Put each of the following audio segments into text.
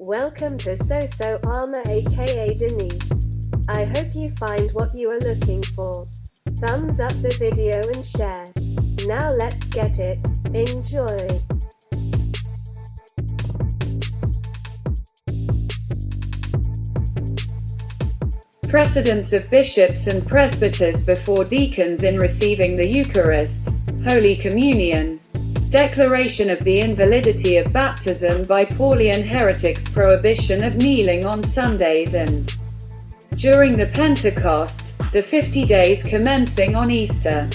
Welcome to So AmA aka Denise. I hope you find what you are looking for. Thumbs up the video and share. Now let's get it. Enjoy. Precedence of bishops and presbyters before deacons in receiving the Eucharist, Holy Communion. Declaration of the invalidity of baptism by Paulian heretics. Prohibition of kneeling on Sundays and during the Pentecost, the 50 days commencing on Easter.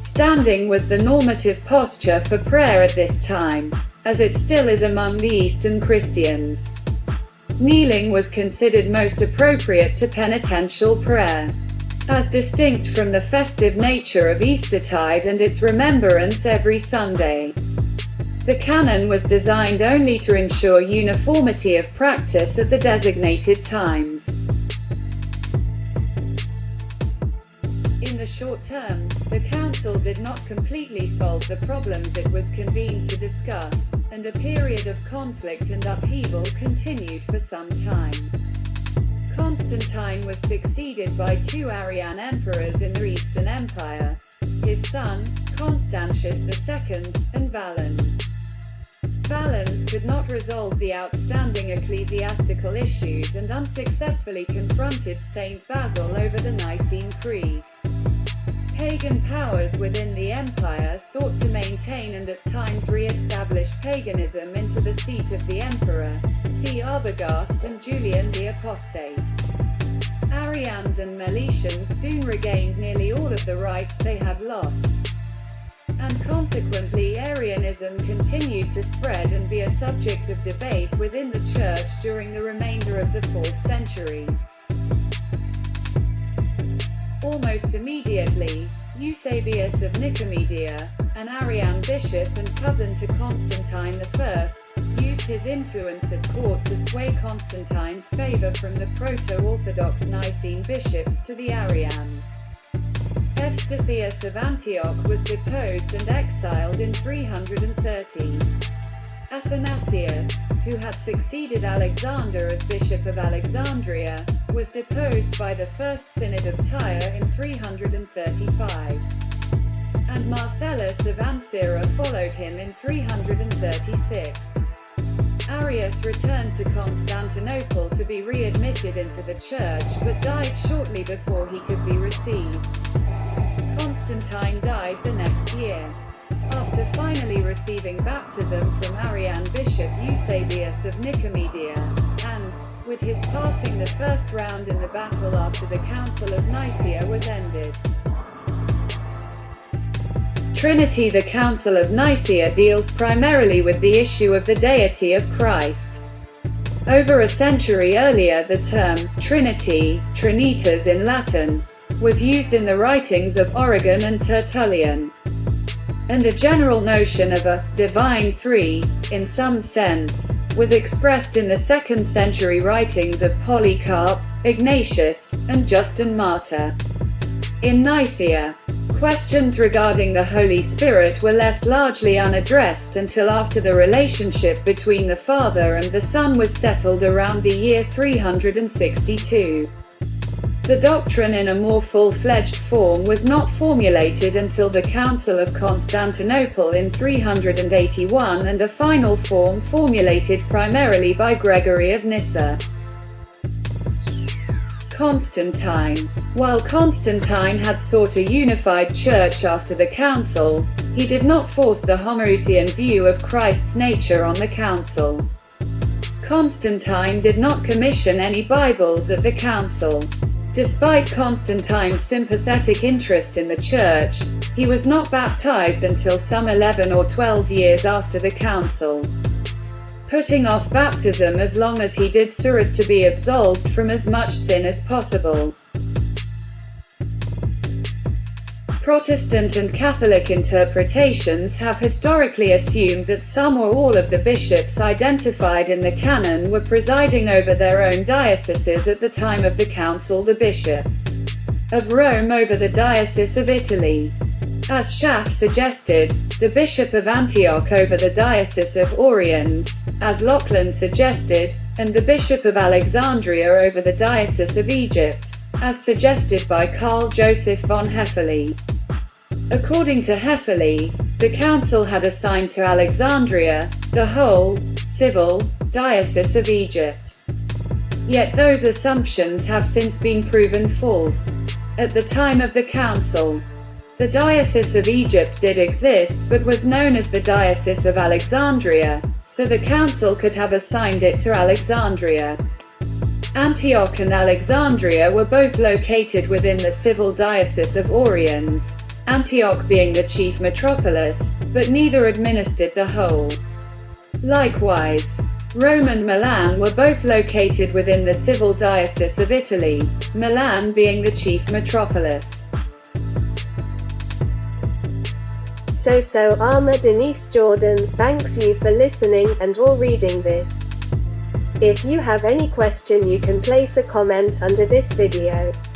Standing was the normative posture for prayer at this time, as it still is among the Eastern Christians. Kneeling was considered most appropriate to penitential prayer, as distinct from the festive nature of Eastertide and its remembrance every Sunday. The canon was designed only to ensure uniformity of practice at the designated times. In the short term, the council did not completely solve the problems it was convened to discuss, and a period of conflict and upheaval continued for some time. Constantine was succeeded by two Arian emperors in the Eastern Empire, his son, Constantius II, and Valens. Valens could not resolve the outstanding ecclesiastical issues and unsuccessfully confronted Saint Basil over the Nicene Creed. Pagan powers within the empire sought to maintain and at times re-establish paganism into the seat of the emperor, see Arbogast and Julian the Apostate. Arians and Meletians soon regained nearly all of the rights they had lost, and consequently Arianism continued to spread and be a subject of debate within the Church during the remainder of the 4th century. Almost immediately, Eusebius of Nicomedia, an Arian bishop and cousin to Constantine I, used his influence at court to sway Constantine's favor from the proto-Orthodox Nicene bishops to the Arians. Evstathius of Antioch was deposed and exiled in 330. Athanasius, who had succeeded Alexander as Bishop of Alexandria, was deposed by the First Synod of Tyre in 335. And Marcellus of Ancyra followed him in 336. Arius returned to Constantinople to be readmitted into the church but died shortly before he could be received. Constantine died the next year, after finally receiving baptism from Arian bishop Eusebius of Nicomedia, and, with his passing the first round in the battle after the Council of Nicaea was ended. Trinity. The Council of Nicaea deals primarily with the issue of the deity of Christ. Over a century earlier, the term Trinity, Trinitas in Latin, was used in the writings of Origen and Tertullian, and a general notion of a divine three, in some sense, was expressed in the 2nd century writings of Polycarp, Ignatius, and Justin Martyr. In Nicaea, questions regarding the Holy Spirit were left largely unaddressed until after the relationship between the Father and the Son was settled around the year 362. The doctrine in a more full-fledged form was not formulated until the Council of Constantinople in 381 and a final form formulated primarily by Gregory of Nyssa. Constantine. While Constantine had sought a unified church after the council, he did not force the Homoousian view of Christ's nature on the council. Constantine did not commission any Bibles at the council. Despite Constantine's sympathetic interest in the church, he was not baptized until some 11 or 12 years after the council, putting off baptism as long as he did so as to be absolved from as much sin as possible. Protestant and Catholic interpretations have historically assumed that some or all of the bishops identified in the canon were presiding over their own dioceses at the time of the council, the Bishop of Rome over the Diocese of Italy, As Schaff suggested, the Bishop of Antioch over the Diocese of Oriens, as Lachlan suggested, and the Bishop of Alexandria over the Diocese of Egypt, as suggested by Karl Joseph von Hefele. According to Hefele, the council had assigned to Alexandria the whole civil Diocese of Egypt. Yet those assumptions have since been proven false. At the time of the council, the Diocese of Egypt did exist but was known as the Diocese of Alexandria, so the council could have assigned it to Alexandria. Antioch and Alexandria were both located within the civil Diocese of Oriens, Antioch being the chief metropolis, but neither administered the whole. Likewise, Rome and Milan were both located within the civil Diocese of Italy, Milan being the chief metropolis. So AmA Denise Jordan thanks you for listening and or reading this. If you have any question, you can place a comment under this video.